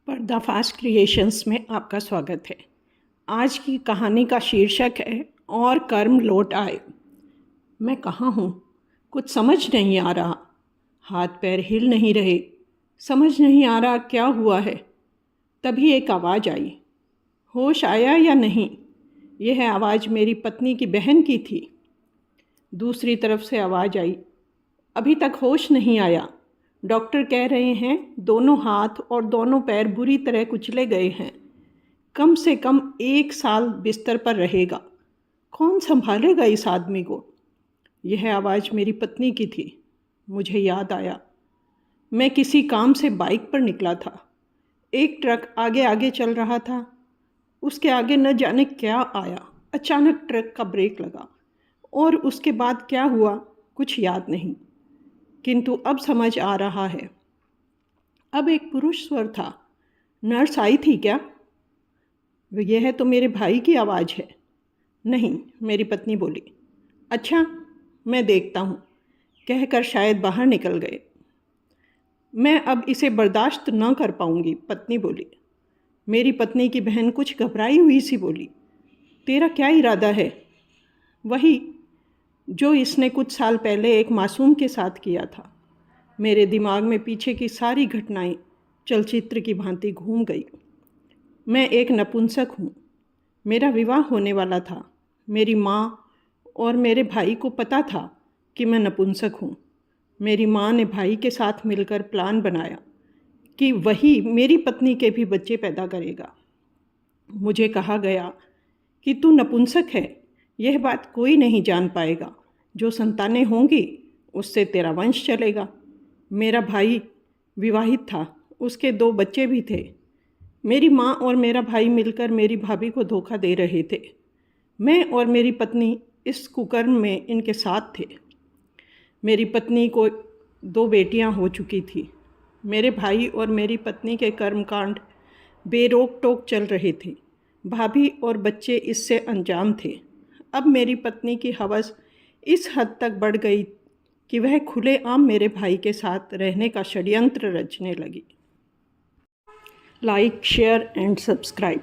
पर्दाफाश क्रिएशंस में आपका स्वागत है। आज की कहानी का शीर्षक है और कर्म लौट आए। मैं कहाँ हूँ? कुछ समझ नहीं आ रहा। हाथ पैर हिल नहीं रहे। समझ नहीं आ रहा क्या हुआ है। तभी एक आवाज़ आई। होश आया या नहीं? यह आवाज़ मेरी पत्नी की बहन की थी। दूसरी तरफ से आवाज़ आई, अभी तक होश नहीं आया। डॉक्टर कह रहे हैं दोनों हाथ और दोनों पैर बुरी तरह कुचले गए हैं। कम से कम 1 साल बिस्तर पर रहेगा। कौन संभालेगा इस आदमी को? यह आवाज़ मेरी पत्नी की थी। मुझे याद आया, मैं किसी काम से बाइक पर निकला था। एक ट्रक आगे आगे चल रहा था। उसके आगे न जाने क्या आया। अचानक ट्रक का ब्रेक लगा और उसके बाद क्या हुआ कुछ याद नहीं, किंतु अब समझ आ रहा है। अब एक पुरुष स्वर था। नर्स आई थी क्या? यह तो मेरे भाई की आवाज़ है। नहीं, मेरी पत्नी बोली। अच्छा, मैं देखता हूँ, कहकर शायद बाहर निकल गए। मैं अब इसे बर्दाश्त न कर पाऊँगी, पत्नी बोली। मेरी पत्नी की बहन कुछ घबराई हुई सी बोली, तेरा क्या इरादा है? वही जो इसने कुछ साल पहले एक मासूम के साथ किया था। मेरे दिमाग में पीछे की सारी घटनाएं चलचित्र की भांति घूम गई। मैं एक नपुंसक हूँ। मेरा विवाह होने वाला था। मेरी माँ और मेरे भाई को पता था कि मैं नपुंसक हूँ। मेरी माँ ने भाई के साथ मिलकर प्लान बनाया कि वही मेरी पत्नी के भी बच्चे पैदा करेगा। मुझे कहा गया कि तू नपुंसक है, यह बात कोई नहीं जान पाएगा। जो संतानें होंगी उससे तेरा वंश चलेगा। मेरा भाई विवाहित था, उसके 2 बच्चे भी थे। मेरी माँ और मेरा भाई मिलकर मेरी भाभी को धोखा दे रहे थे। मैं और मेरी पत्नी इस कुकर्म में इनके साथ थे। मेरी पत्नी को 2 बेटियां हो चुकी थी। मेरे भाई और मेरी पत्नी के कर्मकांड बेरोक टोक चल रहे थे। भाभी और बच्चे इससे अनजान थे। अब मेरी पत्नी की हवस इस हद तक बढ़ गई कि वह खुलेआम मेरे भाई के साथ रहने का षड्यंत्र रचने लगी। Like, share and subscribe.